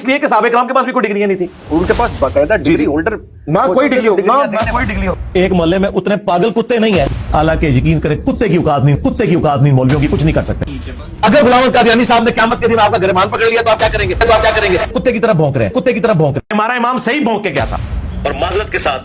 اس لیے کہ صحابہ کرام کے پاس بھی کوئی ڈگریاں نہیں تھی, ان کے پاس باقاعدہ ڈگری ہولڈر نہ کوئی ڈگری ہو, نہ کوئی ڈگری ہو. ایک محلے میں اتنے پاگل کتے نہیں ہیں, حالانکہ یقین کرے کتے کی اوقات نہیں, مولویوں کی کچھ نہیں کر سکتے. اگر غلام احمد قادیانی صاحب نے قیامت کے دن آپ کا گریبان پکڑ لیا تو آپ کیا کریں گے؟ کتے کی طرح بھونک رہے ہیں. ہمارا امام صحیح بھونک کے گیا تھا, اور معذرت کے ساتھ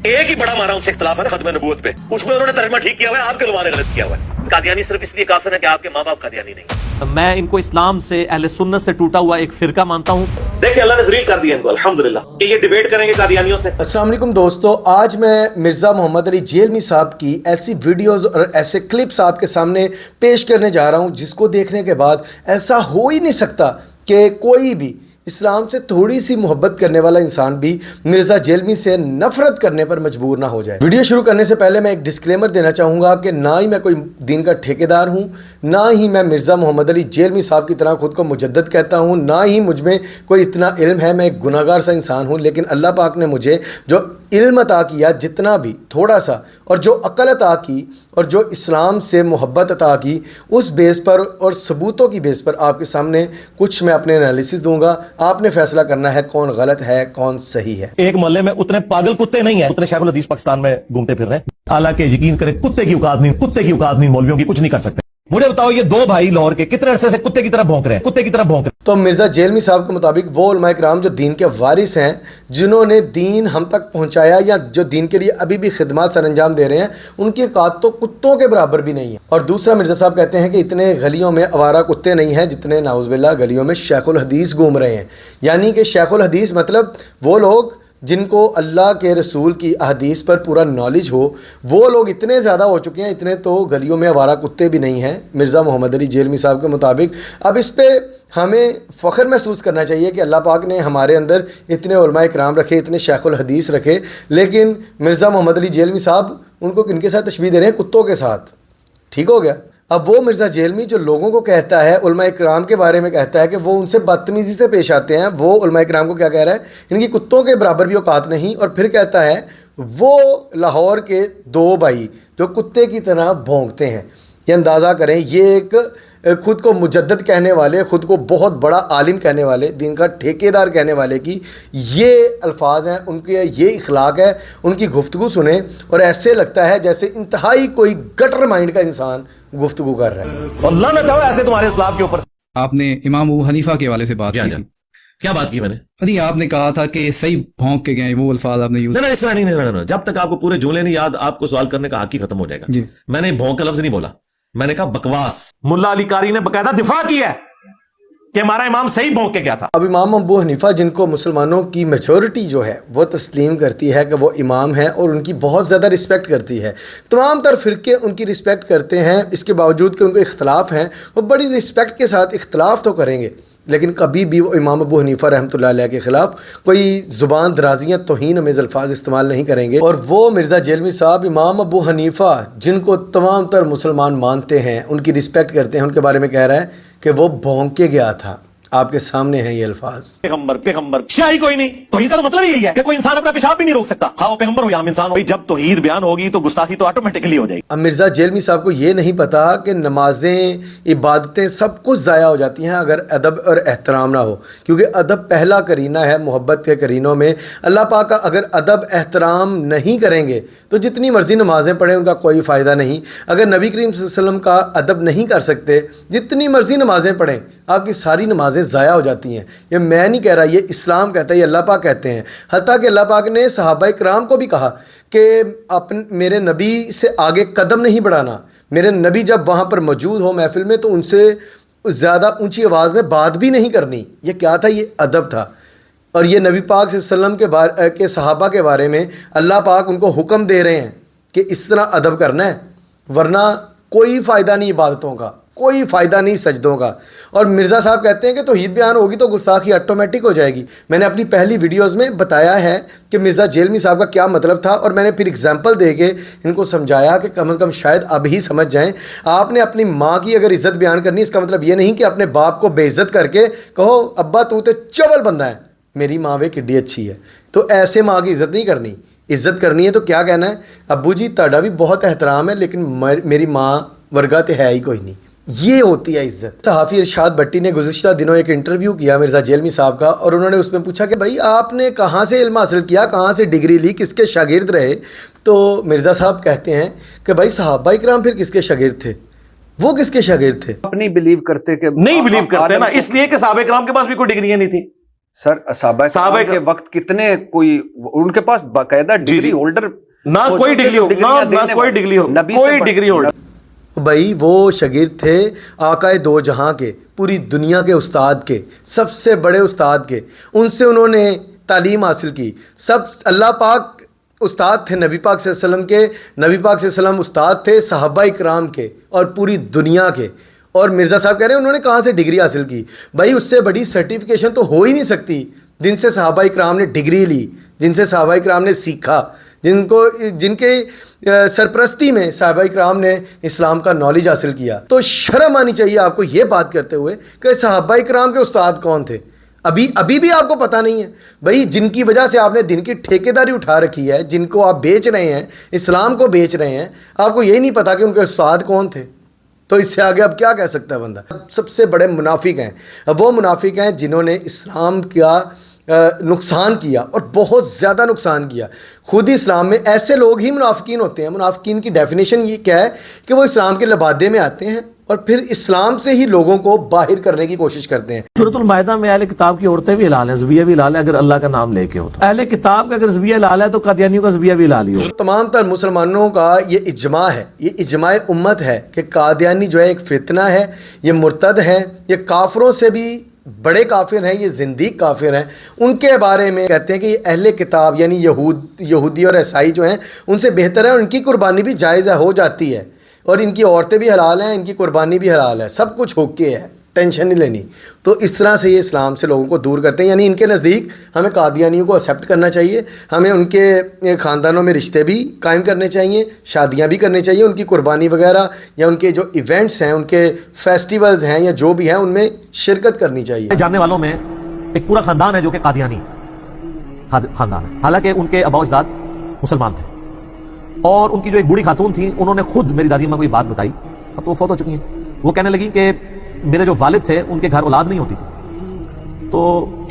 ایک ہی بڑا ہمارا ان سے اختلاف ہے ختم نبوت پہ, اس میں انہوں نے ترجمہ ٹھیک کیا ہوا ہے, آپ کے علماء نے غلط کیا ہوا ہے. قادیانی صرف اس لیے کافر ہے کہ آپ کے ماں باپ قادیانی نہیں. میں ان کو اسلام سے, اہل سنت سے ٹوٹا ہوا ایک فرقہ مانتا ہوں. دیکھیں اللہ نے ذلیل کر دیا ان کو الحمدللہ کہ یہ ڈیبیٹ کریں گے قادیانیوں سے. السلام علیکم دوستو, آج میں مرزا محمد علی جیلمی صاحب کی ایسی ویڈیوز اور ایسے کلپس آپ کے سامنے پیش کرنے جا رہا ہوں جس کو دیکھنے کے بعد ایسا ہو ہی نہیں سکتا کہ کوئی بھی اسلام سے تھوڑی سی محبت کرنے والا انسان بھی مرزا جیلمی سے نفرت کرنے پر مجبور نہ ہو جائے. ویڈیو شروع کرنے سے پہلے میں ایک ڈسکلیمر دینا چاہوں گا کہ نہ ہی میں کوئی دین کا ٹھیکیدار ہوں, نہ ہی میں مرزا محمد علی جیلمی صاحب کی طرح خود کو مجدد کہتا ہوں, نہ ہی مجھ میں کوئی اتنا علم ہے. میں ایک گناہگار سا انسان ہوں, لیکن اللہ پاک نے مجھے جو علم عطا کیا, جتنا بھی تھوڑا سا, اور جو عقل عطا کی, اور جو اسلام سے محبت عطا کی, اس بیس پر اور ثبوتوں کی بیس پر آپ کے سامنے کچھ میں اپنے انالیسس دوں گا. آپ نے فیصلہ کرنا ہے کون غلط ہے کون صحیح ہے. ایک محلے میں اتنے پاگل کتے نہیں ہیں, اتنے شیخ الحدیث پاکستان میں گھومتے پھر رہے ہیں, حالانکہ یقین کرے کتے کی اوقات نہیں, مولویوں کی کچھ نہیں کر سکتے. مجھے بتاؤ یہ دو بھائی لاہور کے کتنے عرصے سے کتے کی طرح بھونک رہے ہیں. تو مرزا جیلمی صاحب کے مطابق وہ علماء کرام جو دین کے وارث ہیں, جنہوں نے دین ہم تک پہنچایا یا جو دین کے لیے ابھی بھی خدمات سر انجام دے رہے ہیں, ان کی اوقات تو کتوں کے برابر بھی نہیں ہے. اور دوسرا مرزا صاحب کہتے ہیں کہ اتنے گلیوں میں آوارہ کتے نہیں ہیں جتنے نعوذ باللہ گلیوں میں شیخ الحدیث گھوم رہے ہیں. یعنی کہ شیخ الحدیث مطلب وہ لوگ جن کو اللہ کے رسول کی احادیث پر پورا نالج ہو, وہ لوگ اتنے زیادہ ہو چکے ہیں, اتنے تو گلیوں میں آوارہ کتے بھی نہیں ہیں مرزا محمد علی جیلمی صاحب کے مطابق. اب اس پہ ہمیں فخر محسوس کرنا چاہیے کہ اللہ پاک نے ہمارے اندر اتنے علماء کرام رکھے, اتنے شیخ الحدیث رکھے, لیکن مرزا محمد علی جیلمی صاحب ان کو کن کے ساتھ تشبیہ دے رہے ہیں؟ کتوں کے ساتھ. ٹھیک ہو گیا. اب وہ مرزا جیلمی جو لوگوں کو کہتا ہے, علماء کرام کے بارے میں کہتا ہے کہ وہ ان سے بدتمیزی سے پیش آتے ہیں, وہ علماء کرام کو کیا کہہ رہا ہے؟ ان کی کتوں کے برابر بھی اوقات نہیں. اور پھر کہتا ہے وہ لاہور کے دو بھائی جو کتے کی طرح بھونکتے ہیں. یہ اندازہ کریں, یہ ایک خود کو مجدد کہنے والے, خود کو بہت بڑا عالم کہنے والے, دین کا ٹھیکیدار کہنے والے کی یہ الفاظ ہیں, ان کے یہ اخلاق ہے. ان کی گفتگو سنیں اور ایسے لگتا ہے جیسے انتہائی کوئی گٹر مائنڈ کا انسان گفتگو کر رہا ہے. اللہ نے کہا ایسے تمہارے اسلام کے اوپر. آپ نے امام ابو حنیفہ کے حوالے سے بات کی. کیا بات کی میں نے؟ نہیں, آپ نے کہا تھا کہ صحیح بھونک کے گئے, وہ الفاظ آپ نے یوز. نہیں, اس طرح نہیں. جب تک آپ کو پورے جملے نہیں یاد, آپ کو سوال کرنے کا حق ہی ختم ہو جائے گا. میں نے بھونک کا لفظ نہیں بولا, میں نے کہا بکواس. ملا علی قاری نے باقاعدہ دفاع کیا ہے کہ ہمارا امام صحیح بھونک کے گیا تھا. اب امام ابو حنیفہ جن کو مسلمانوں کی میجورٹی جو ہے وہ تسلیم کرتی ہے کہ وہ امام ہیں اور ان کی بہت زیادہ رسپیکٹ کرتی ہے, تمام تر فرقے ان کی رسپیکٹ کرتے ہیں, اس کے باوجود کہ ان کو اختلاف ہیں, وہ بڑی رسپیکٹ کے ساتھ اختلاف تو کریں گے, لیکن کبھی بھی وہ امام ابو حنیفہ رحمۃ اللہ علیہ کے خلاف کوئی زبان درازیاں توہین امیز الفاظ استعمال نہیں کریں گے. اور وہ مرزا جیلمی صاحب امام ابو حنیفہ جن کو تمام تر مسلمان مانتے ہیں, ان کی رسپیکٹ کرتے ہیں, ان کے بارے میں کہہ رہا ہے کہ وہ بھونک کے گیا تھا. آپ کے سامنے ہیں یہ الفاظ. پیغمبر شاہی کوئی نہیں. توحید کا مطلب یہی ہے کہ کوئی انسان اپنا پیشاب بھی نہیں روک سکتا, خواہ وہ پیغمبر ہو یا عام انسان ہو. جب توحید بیان ہوگی تو گستاخی تو آٹومیٹکلی ہو جائے گی. اب مرزا جیلمی صاحب کو یہ نہیں پتا کہ نمازیں, عبادتیں سب کچھ ضائع ہو جاتی ہیں اگر ادب اور احترام نہ ہو, کیونکہ ادب پہلا کرینہ ہے محبت کے کرینوں میں. اللہ پاک کا اگر ادب احترام نہیں کریں گے تو جتنی مرضی نمازیں پڑھیں ان کا کوئی فائدہ نہیں. اگر نبی کریم صلی اللہ علیہ وسلم کا ادب نہیں کر سکتے, جتنی مرضی نمازیں پڑھیں آپ کی ساری نمازیں ضائع ہو جاتی ہیں. یہ میں نہیں کہہ رہا, یہ اسلام کہتا ہے, یہ اللہ پاک کہتے ہیں. حتیٰ کہ اللہ پاک نے صحابہ کرام کو بھی کہا کہ میرے نبی سے آگے قدم نہیں بڑھانا. میرے نبی جب وہاں پر موجود ہو محفل میں تو ان سے زیادہ اونچی آواز میں بات بھی نہیں کرنی. یہ کیا تھا؟ یہ ادب تھا. اور یہ نبی پاک صلی اللہ علیہ وسلم کے صحابہ کے بارے میں اللہ پاک ان کو حکم دے رہے ہیں کہ اس طرح ادب کرنا ہے, ورنہ کوئی فائدہ نہیں عبادتوں کا, کوئی فائدہ نہیں سجدوں کا. اور مرزا صاحب کہتے ہیں کہ توحید بیان ہوگی تو گستاخی آٹومیٹک ہو جائے گی. میں نے اپنی پہلی ویڈیوز میں بتایا ہے کہ مرزا جیلمی صاحب کا کیا مطلب تھا, اور میں نے پھر اگزامپل دے کے ان کو سمجھایا کہ کم از کم شاید اب ہی سمجھ جائیں. آپ نے اپنی ماں کی اگر عزت بیان کرنی, اس کا مطلب یہ نہیں کہ اپنے باپ کو بے عزت کر کے کہو ابا تو چول بندہ ہے, میری ماں وہ کڈی اچھی ہے. تو ایسے ماں کی عزت نہیں کرنی. عزت کرنی ہے تو کیا کہنا ہے, ابو جی تہاڈا بھی بہت احترام ہے لیکن میری ماں ورگا تے ہے ہی کوئی نہیں. یہ ہوتی ہے عزت۔ صحافی ارشاد بھٹی نے گزشتہ دنوں ایک انٹرویو کیا مرزا جیلمی صاحب کا، اور انہوں نے اس میں پوچھا کہ بھائی آپ نے کہاں سے علم حاصل کیا، کہاں سے ڈگری لی، کس کے شاگرد رہے؟ تو مرزا صاحب کہتے ہیں کہ بھائی صحابہ کرام پھر کس کے شاگرد تھے، وہ کس کے شاگرد تھے؟ اپنی بلیو کرتے کہ نہیں بلیو کرتے نا، اس لیے کہ صحابہ کرام کے پاس بھی کوئی ڈگریاں نہیں تھی سر، صحابہ کرام کے وقت کتنے کوئی ان کے پاس باقاعدہ ڈگری ہولڈر نہ کوئی ڈگری ہو، نہ کوئی ڈگری ہو، کوئی ڈگری ہولڈر۔ بھائی وہ شاگرد تھے آقا دو جہاں کے، پوری دنیا کے استاد کے، سب سے بڑے استاد کے، ان سے انہوں نے تعلیم حاصل کی۔ سب اللہ پاک استاد تھے نبی پاک صلی اللہ علیہ وسلم کے، نبی پاک صلی اللہ علیہ وسلم استاد تھے صحابہ اکرام کے اور پوری دنیا کے۔ اور مرزا صاحب کہہ رہے ہیں انہوں نے کہاں سے ڈگری حاصل کی؟ بھائی اس سے بڑی سرٹیفکیشن تو ہو ہی نہیں سکتی جن سے صحابہ اکرام نے ڈگری لی، جن سے صحابہ اکرام نے سیکھا، جن کے سرپرستی میں صحابہ اکرام نے اسلام کا نالج حاصل کیا۔ تو شرم آنی چاہیے آپ کو یہ بات کرتے ہوئے کہ صحابہ اکرام کے استاد کون تھے، ابھی بھی آپ کو پتہ نہیں ہے۔ بھائی جن کی وجہ سے آپ نے دن کی ٹھیکیداری اٹھا رکھی ہے، جن کو آپ بیچ رہے ہیں، اسلام کو بیچ رہے ہیں، آپ کو یہی نہیں پتا کہ ان کے استاد کون تھے، تو اس سے آگے اب کیا کہہ سکتا ہے بندہ؟ سب سے بڑے منافق ہیں وہ منافق ہیں جنہوں نے اسلام کا نقصان کیا اور بہت زیادہ نقصان کیا۔ خود اسلام میں ایسے لوگ ہی منافقین ہوتے ہیں۔ منافقین کی ڈیفینیشن یہ کیا ہے کہ وہ اسلام کے لبادے میں آتے ہیں اور پھر اسلام سے ہی لوگوں کو باہر کرنے کی کوشش کرتے ہیں۔ سورۃ المائدہ میں اہل کتاب کی عورتیں بھی حلال ہیں، زبیہ بھی حلال ہے اگر اللہ کا نام لے کے ہو۔ تو اہل کتاب کا اگر زبیہ حلال ہے تو قادیانیوں کا زبیہ بھی حلال ہی ہو۔ تمام تر مسلمانوں کا یہ اجماع ہے، یہ اجماع امت ہے کہ قادیانی جو ہے ایک فتنہ ہے، یہ مرتد ہے، یہ کافروں سے بھی بڑے کافر ہیں، یہ زندیق کافر ہیں۔ ان کے بارے میں کہتے ہیں کہ یہ اہل کتاب یعنی یہودی اور عیسائی جو ہیں ان سے بہتر ہے، اور ان کی قربانی بھی جائز ہو جاتی ہے، اور ان کی عورتیں بھی حلال ہیں، ان کی قربانی بھی حلال ہے، سب کچھ اوکے ہے، ٹینشن نہیں لینی۔ تو اس طرح سے یہ اسلام سے لوگوں کو دور کرتے ہیں۔ یعنی ان کے نزدیک ہمیں قادیانیوں کو ایکسیپٹ کرنا چاہیے، ہمیں ان کے خاندانوں میں رشتے بھی قائم کرنے چاہیے، شادیاں بھی کرنی چاہیے، ان کی قربانی وغیرہ یا ان کے جو ایونٹس ہیں، ان کے فیسٹیولز ہیں یا جو بھی ہیں ان میں شرکت کرنی چاہیے۔ جاننے والوں میں ایک پورا خاندان ہے جو کہ قادیانی خاندان ہے، حالانکہ ان کے آباء و اجداد مسلمان تھے، اور ان کی جو ایک بوڑھی خاتون تھی انہوں نے خود میری دادی اماں کو یہ بات بتائی، اب تو وہ فوت ہو چکی ہیں، وہ کہنے لگی کہ میرے جو والد تھے ان کے گھر اولاد نہیں ہوتی تھی، تو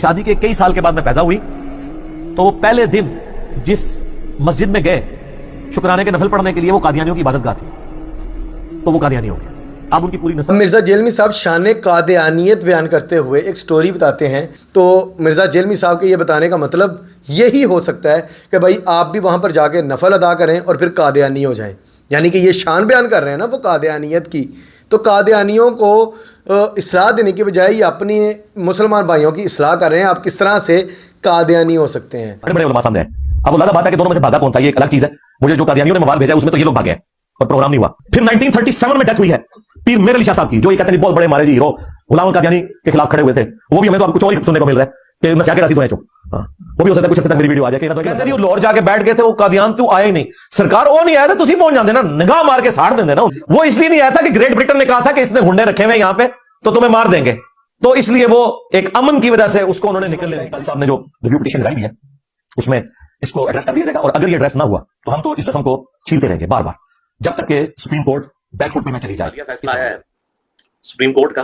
شادی کے کئی سال کے بعد میں پیدا ہوئی، تو وہ پہلے دن جس مسجد میں گئے شکرانے کے نفل پڑھنے کے لیے وہ قادیانیوں کی عبادت گاہ تھی، تو وہ قادیانی ہو گیا۔ اب ان کی پوری نسل۔ مرزا جیلمی صاحب شان قادیانیت بیان کرتے ہوئے ایک سٹوری بتاتے ہیں، تو مرزا جیلمی صاحب کے یہ بتانے کا مطلب یہی ہو سکتا ہے کہ بھائی آپ بھی وہاں پر جا کے نفل ادا کریں اور پھر قادیانی ہو جائیں، یعنی کہ یہ شان بیان کر رہے ہیں نا وہ قادیانیت کی، تو قادیانیوں کو اصلاح دینے کی بجائے یہ اپنی مسلمان بھائیوں کی اصلاح کر رہے ہیں۔ آپ کس طرح سے قادیانی ہو سکتے ہیں؟ بڑے بڑے علماء سامنے ہیں، اب اللہ بات ہے کہ دونوں میں سے بھاگا کون تھا یہ ایک الگ چیز ہے، مجھے جو قادیانیوں نے موبائل بھیجا اس میں تو یہ لوگ بھاگے ہیں اور پروگرام نہیں ہوا۔ پھر 1937 میں ڈیتھ ہوئی ہے پیر میر علی شاہ صاحب کی، جو یہ کہتے ہیں بہت بڑے ہمارے جی ہیرو غلام قادیانی کے خلاف کھڑے ہوئے تھے، وہ بھی ہمیں تو کچھ اور ہی سننے کو مل رہا ہے کہ نسیہ کے راستے تو ہیں، وہ بھی ہو سکتا ہے کچھ تک میری ویڈیو آ جائے کہ کہتے ہیں وہ لاہور جا کے بیٹھ گئے تھے، وہ قادیان تو آئے ہی نہیں، سرکار وہ نہیں آیا تھا، تسی پہنچ جاندے نا، نگاہ مار کے ساڑ دیندے نا۔ وہ اس لیے نہیں آیا تھا کہ گریٹ برٹن نے کہا تھا کہ اس نے گھنڈے رکھے ہوئے یہاں پہ تو تمہیں مار دیں گے، تو اس لیے وہ ایک امن کی وجہ سے اس کو انہوں نے نکل لیا۔ صاحب نے جو ریویو پٹیشن لگائی ہے اس میں اس کو ایڈریس کر دیا جائے گا، اور اگر یہ ایڈریس نہ ہوا تو ہم تو اس زخم کو چھیلتے رہیں گے بار بار جب تک کہ سپریم کورٹ بیک فٹ پہ میں چلی جائے۔ فیصلہ آیا ہے سپریم کورٹ کا،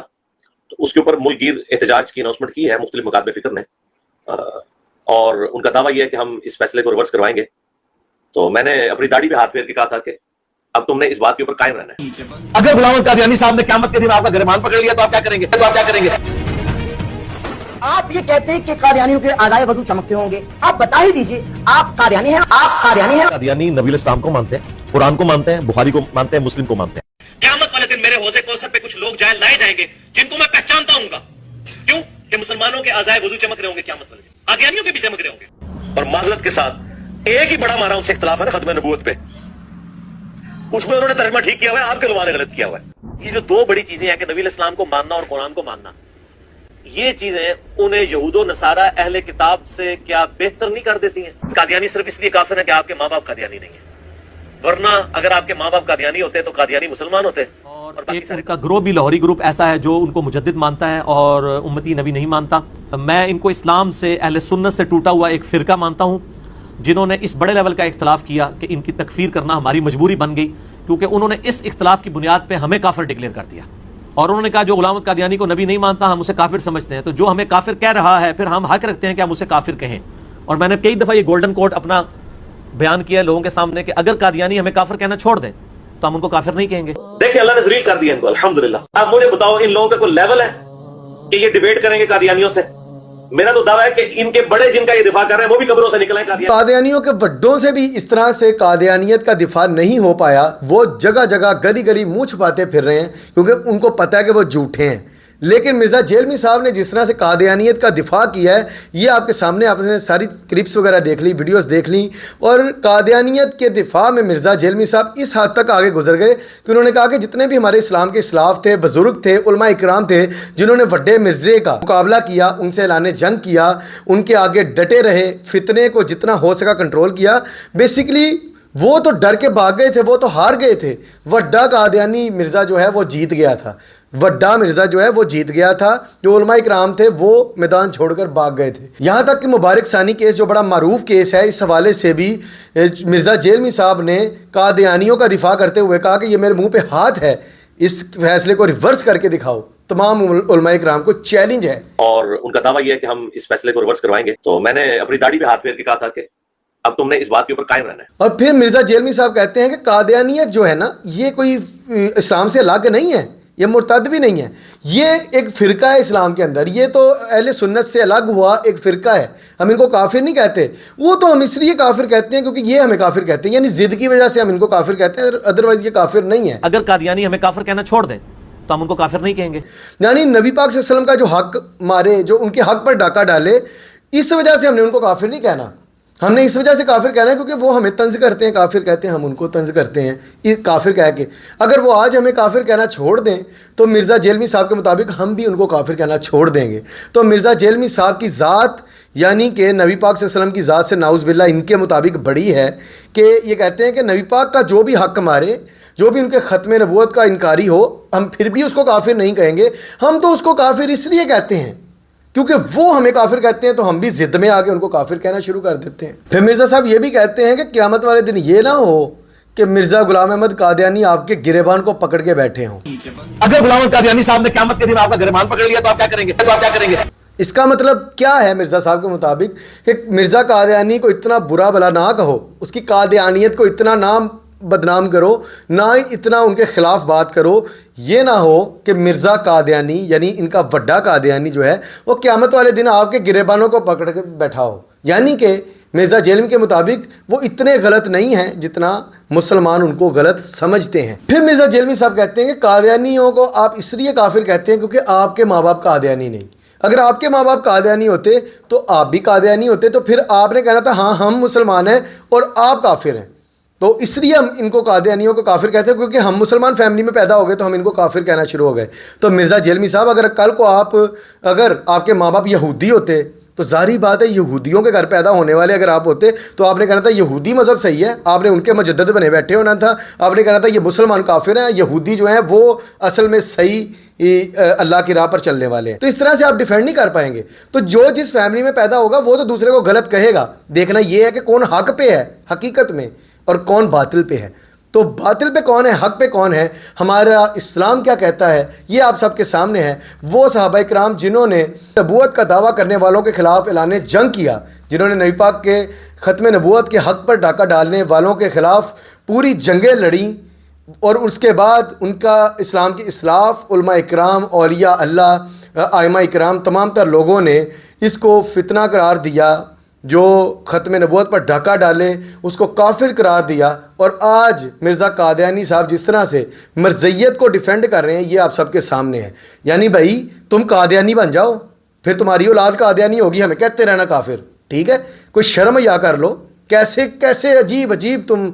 تو اس کے اوپر ملک گیر احتجاج کی اناؤنسمنٹ کی ہے مختلف مکاتب فکر نے، اور ان کا دعویٰ یہ ہے کہ ہم اس فیصلے کو ریورس کروائیں گے۔ تو میں نے اپنی داڑھی پہ ہاتھ پھیر کے کہا تھا کہ اب تم نے اس بات کے اوپر قائم رہنا ہے۔ اگر غلام احمد قادیانی صاحب نے قیامت کے دن آپ کا گریبان پکڑ لیا تو آپ کیا کریں گے؟ آپ یہ کہتے ہیں کہ قادیانیوں کے اعضائے وضو چمکتے ہوں گے، آپ بتا ہی دیجئے آپ قادیانی ہیں؟ قادیانی نبی الاسلام کو مانتے ہیں، قرآن کو مانتے ہیں، بخاری کو مانتے ہیں، مسلم کو مانتے ہیں۔ قیامت والے دن میرے حوضے کوثر پہ کچھ لوگ لائے جائیں گے جن کو میں پہچانتا ہوں گا، کیوں کہ مسلمانوں کے اعضائے وضو چمک رہے ہوں گے قیامت والے دن، قادیانیوں کے بھی چمک رہے ہوں گے۔ اور معذرت کے ساتھ ایک ہی بڑا ہمارا ان سے اختلاف ہے نا ختم نبوت پہ، اس میں انہوں نے ترجمہ ٹھیک کیا ہوا ہے، آپ کے علماء نے غلط کیا ہوا ہے۔ یہ جو دو بڑی چیزیں ہیں کہ نبی الاسلام کو ماننا اور قرآن کو ماننا، یہ چیزیں انہیں یہود و نصارہ اہل کتاب سے کیا بہتر نہیں کر دیتی ہیں؟ قادیانی صرف اس لیے کافر ہے کہ آپ کے ماں باپ قادیانی نہیں ہیں، ورنہ اگر آپ کے ماں باپ قادیانی ہوتے تو قادیانی مسلمان ہوتے۔ اور ایک ان کا گروہ بھی لاہوری گروپ ایسا ہے جو ان کو مجدد مانتا ہے اور امتی نبی نہیں مانتا۔ میں ان کو اسلام سے اہل سنت سے ٹوٹا ہوا ایک فرقہ مانتا ہوں جنہوں نے اس بڑے لیول کا اختلاف کیا کہ ان کی تکفیر کرنا ہماری مجبوری بن گئی، کیونکہ انہوں نے اس اختلاف کی بنیاد پہ ہمیں کافر ڈکلیئر کر دیا۔ اور انہوں نے کہا جو غلام احمد قادیانی کو نبی نہیں مانتا ہم اسے کافر سمجھتے ہیں, تو جو ہمیں کافر کہہ رہا ہے پھر ہم حق رکھتے ہیں کہ ہم اسے کافر کہیں. اور میں نے کئی دفعہ یہ گولڈن کوٹ اپنا بیان کیا ہے لوگوں کے سامنے کہ اگر قادیانی ہمیں کافر کہنا چھوڑ دیں تو ہم ان کو کافر نہیں کہیں گے. دیکھیں اللہ نے ذلیل کر دیا ان کو الحمدللہ. اب مجھے بتاؤ ان لوگوں کا کوئی لیول ہے کہ یہ ڈیبیٹ کریں گے قادیانیوں سے؟ میرا تو دعویٰ ہے کہ ان کے بڑے جن کا یہ دفاع کر رہے ہیں وہ بھی قبروں سے نکلے ہیں. قادیانیوں کے بڑوں سے بھی اس طرح سے قادیانیت کا دفاع نہیں ہو پایا. وہ جگہ جگہ گلی گلی منہ چھپاتے پھر رہے ہیں کیونکہ ان کو پتہ ہے کہ وہ جھوٹے ہیں. لیکن مرزا جیلمی صاحب نے جس طرح سے قادیانیت کا دفاع کیا ہے, یہ آپ کے سامنے آپ نے ساری کلپس وغیرہ دیکھ لی, ویڈیوز دیکھ لی. اور قادیانیت کے دفاع میں مرزا جیلمی صاحب اس حد تک آگے گزر گئے کہ انہوں نے کہا کہ جتنے بھی ہمارے اسلام کے اسلاف تھے, بزرگ تھے, علماء اکرام تھے جنہوں نے وڈے مرزے کا مقابلہ کیا, ان سے اعلان جنگ کیا, ان کے آگے ڈٹے رہے, فتنے کو جتنا ہو سکا کنٹرول کیا. بیسیکلی وہ تو ڈر کے بھاگ گئے تھے, وہ تو ہار گئے تھے. وڈا قادیانی مرزا جو ہے وہ جیت گیا تھا. وڈا مرزا جو ہے وہ جیت گیا تھا. جو علماء اکرام تھے وہ میدان چھوڑ کر بھاگ گئے تھے. یہاں تک کہ مبارک ثانی کیس جو بڑا معروف کیس ہے, اس حوالے سے بھی مرزا جیلمی صاحب نے قادیانیوں کا دفاع کرتے ہوئے کہا کہ یہ میرے منہ پہ ہاتھ ہے, اس فیصلے کو ریورس کر کے دکھاؤ. تمام علماء اکرام کو چیلنج ہے. اور ان کا دعویٰ یہ ہے کہ ہم اس فیصلے کو ریورس کروائیں گے. تو میں نے اپنی داڑھی پہ ہاتھ پھیر کے کہا تھا کہ اب تم نے اس بات کے اوپر قائم رہنا ہے. اور پھر مرزا جیلمی صاحب کہتے ہیں کہ قادیانیت جو ہے نا, یہ کوئی اسلام سے الگ نہیں ہے, یہ مرتد بھی نہیں ہے, یہ ایک فرقہ ہے اسلام کے اندر. یہ تو اہل سنت سے الگ ہوا ایک فرقہ ہے. ہم ان کو کافر نہیں کہتے. وہ تو ہم اس لیے کافر کہتے ہیں کیونکہ یہ ہمیں کافر کہتے ہیں, یعنی ضد کی وجہ سے ہم ان کو کافر کہتے ہیں, ادروائز یہ کافر نہیں ہے. اگر قادیانی ہمیں کافر کہنا چھوڑ دیں تو ہم ان کو کافر نہیں کہیں گے. یعنی نبی پاک صلی اللہ علیہ وسلم کا جو حق مارے, جو ان کے حق پر ڈاکہ ڈالے, اس وجہ سے ہم نے ان کو کافر نہیں کہنا. ہم نے اس وجہ سے کافر کہنا ہے کیونکہ وہ ہمیں طنز کرتے ہیں, کافر کہتے ہیں, ہم ان کو طنز کرتے ہیں کافر کہہ کے. اگر وہ آج ہمیں کافر کہنا چھوڑ دیں تو مرزا جیلمی صاحب کے مطابق ہم بھی ان کو کافر کہنا چھوڑ دیں گے. تو مرزا جیلمی صاحب کی ذات یعنی کہ نبی پاک صلی اللہ علیہ وسلم کی ذات سے نعوذ باللہ ان کے مطابق بڑی ہے کہ یہ کہتے ہیں کہ نبی پاک کا جو بھی حق مارے, جو بھی ان کے ختم نبوت کا انکاری ہو, ہم پھر بھی اس کو کافر نہیں کہیں گے. ہم تو اس کو کافر اس لیے کہتے ہیں کیونکہ وہ ہمیں کافر کہتے ہیں, تو ہم بھی ضد میں آ کے ان کو کافر کہنا شروع کر دیتے ہیں. پھر مرزا صاحب یہ بھی کہتے ہیں کہ قیامت والے دن یہ نہ ہو کہ مرزا غلام احمد قادیانی آپ کے گریبان کو پکڑ کے بیٹھے ہوں. اگر غلام احمد قادیانی صاحب نے قیامت کے دن آپ کا گریبان پکڑ لیا تو آپ کیا کریں گے؟ اس کا مطلب کیا ہے مرزا صاحب کے مطابق کہ مرزا قادیانی کو اتنا برا بلا نہ کہو, اس کی قادیانیت کو اتنا نام بدنام کرو, نہ ہی اتنا ان کے خلاف بات کرو. یہ نہ ہو کہ مرزا قادیانی یعنی ان کا وڈا قادیانی جو ہے وہ قیامت والے دن آپ کے گریبانوں کو پکڑ کر بیٹھا ہو. یعنی کہ مرزا جیلمی کے مطابق وہ اتنے غلط نہیں ہیں جتنا مسلمان ان کو غلط سمجھتے ہیں. پھر مرزا جیلمی صاحب کہتے ہیں کہ قادیانیوں کو آپ اس لیے کافر کہتے ہیں کیونکہ آپ کے ماں باپ قادیانی نہیں. اگر آپ کے ماں باپ قادیانی ہوتے تو آپ بھی قادیانی ہوتے, تو پھر آپ نے کہنا تھا ہاں ہم مسلمان ہیں اور آپ کافر ہیں. تو اس لیے ہم ان کو قادیانیوں کو کافر کہتے ہیں کیونکہ ہم مسلمان فیملی میں پیدا ہو گئے تو ہم ان کو کافر کہنا شروع ہو گئے. تو مرزا جیلمی صاحب اگر کل کو اگر آپ کے ماں باپ یہودی ہوتے تو ظاہری بات ہے یہودیوں کے گھر پیدا ہونے والے اگر آپ ہوتے تو آپ نے کہنا تھا یہودی مذہب صحیح ہے, آپ نے ان کے مجدد بنے بیٹھے ہونا تھا. آپ نے کہنا تھا یہ مسلمان کافر ہیں, یہودی جو ہیں وہ اصل میں صحیح اللہ کی راہ پر چلنے والے ہیں. تو اس طرح سے آپ ڈیفینڈ نہیں کر پائیں گے. تو جو جس فیملی میں پیدا ہوگا وہ تو دوسرے کو غلط کہے گا. دیکھنا یہ ہے کہ کون حق پہ ہے حقیقت میں اور کون باطل پہ ہے. تو باطل پہ کون ہے, حق پہ کون ہے, ہمارا اسلام کیا کہتا ہے, یہ آپ سب کے سامنے ہے. وہ صحابہ کرام جنہوں نے نبوت کا دعویٰ کرنے والوں کے خلاف اعلان جنگ کیا, جنہوں نے نبی پاک کے ختم نبوت کے حق پر ڈاکہ ڈالنے والوں کے خلاف پوری جنگیں لڑیں, اور اس کے بعد ان کا اسلام کے اسلاف علماء اکرام, اولیاء اللہ, ائمہ اکرام, تمام تر لوگوں نے اس کو فتنہ قرار دیا. جو ختم نبوت پر ڈاکہ ڈالے اس کو کافر قرار دیا. اور آج مرزا قادیانی صاحب جس طرح سے مرزیت کو ڈیفینڈ کر رہے ہیں یہ آپ سب کے سامنے ہے. یعنی بھائی تم قادیانی بن جاؤ, پھر تمہاری اولاد قادیانی ہوگی, ہمیں کہتے رہنا کافر. ٹھیک ہے, کوئی شرم یا کر لو. کیسے عجیب تم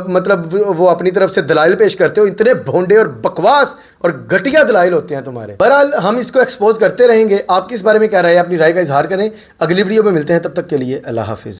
مطلب وہ اپنی طرف سے دلائل پیش کرتے ہو, اتنے بھونڈے اور بکواس اور گھٹیا دلائل ہوتے ہیں تمہارے. بہرحال ہم اس کو ایکسپوز کرتے رہیں گے. آپ کس بارے میں کہہ رہے ہیں, اپنی رائے کا اظہار کریں. اگلی ویڈیو میں ملتے ہیں, تب تک کے لیے اللہ حافظ.